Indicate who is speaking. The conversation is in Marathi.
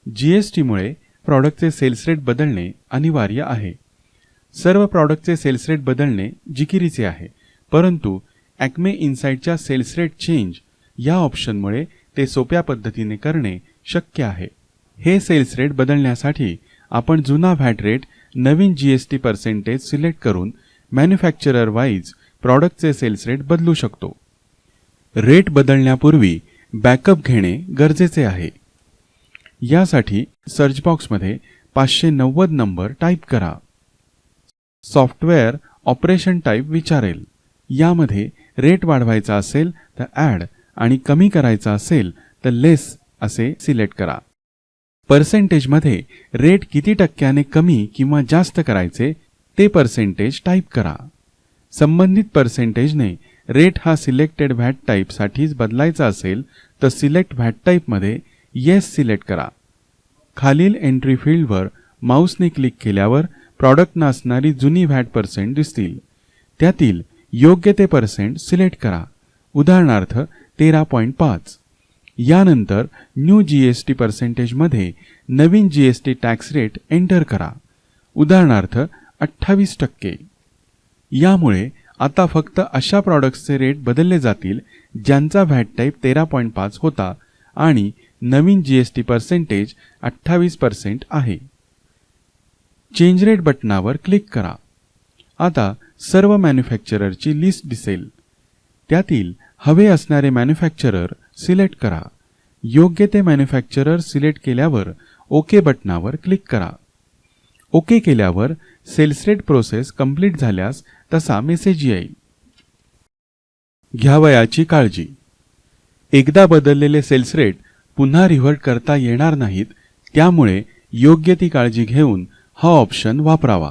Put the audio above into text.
Speaker 1: जीएसटीमुळे प्रॉडक्टचे सेल्स रेट बदलणे अनिवार्य आहे. सर्व प्रॉडक्टचे सेल्स रेट बदलणे जिकिरीचे आहे, परंतु ॲक्मे इन्साइटच्या सेल्स रेट चेंज या ऑप्शनमुळे ते सोप्या पद्धतीने करणे शक्य आहे. हे सेल्स रेट बदलण्यासाठी आपण जुना व्हॅट रेट नवीन जीएसटी पर्सेंटेज सिलेक्ट करून मॅन्युफॅक्चरर वाईज प्रॉडक्टचे सेल्स रेट बदलू शकतो. रेट बदलण्यापूर्वी बॅकअप घेणे गरजेचे आहे. यासाठी सर्च बॉक्समध्ये 590 नंबर टाईप करा. सॉफ्टवेअर ऑपरेशन टाईप विचारेल. यामध्ये रेट वाढवायचा असेल तर ॲड आणि कमी करायचा असेल तर लेस असे सिलेक्ट करा. पर्सेंटेजमध्ये रेट किती टक्क्याने कमी किंवा जास्त करायचे ते पर्सेंटेज टाईप करा. संबंधित पर्सेंटेजने रेट हा सिलेक्टेड व्हॅट टाईपसाठीच बदलायचा असेल तर सिलेक्ट व्हॅट टाईपमध्ये येस सिलेक्ट करा. खालील एंट्री फील्डवर माऊसने क्लिक केल्यावर प्रॉडक्टना असणारी जुनी व्हॅट पर्सेंट दिसतील. त्यातील योग्य ते पर्सेंट सिलेक्ट करा. उदाहरणार्थ 13.5. यानंतर न्यू जीएसटी पर्सेंटेजमध्ये नवीन जीएसटी टॅक्स रेट एंटर करा. उदाहरणार्थ 28%. यामुळे आता फक्त अशा प्रॉडक्ट्सचे रेट बदलले जातील ज्यांचा व्हॅट टाईप 13.5 होता आणि नवीन जीएसटी पर्सेंटेज 28% आहे. चेंज रेट बटनावर क्लिक करा. आता सर्व मॅन्युफॅक्चररची लिस्ट दिसेल. त्यातील हवे असणारे मॅन्युफॅक्चरर सिलेक्ट करा. योग्य ते मॅन्युफॅक्चरर सिलेक्ट केल्यावर ओके बटनावर क्लिक करा. ओके केल्यावर सेल्स रेट प्रोसेस कंप्लीट झाल्यास तसा मेसेज येईल. घ्यावयाची काळजी. एकदा बदललेले सेल्स रेट पुन्हा रिव्हर्ट करता येणार नाहीत, त्यामुळे योग्य ती काळजी घेऊन हा ऑप्शन वापरावा.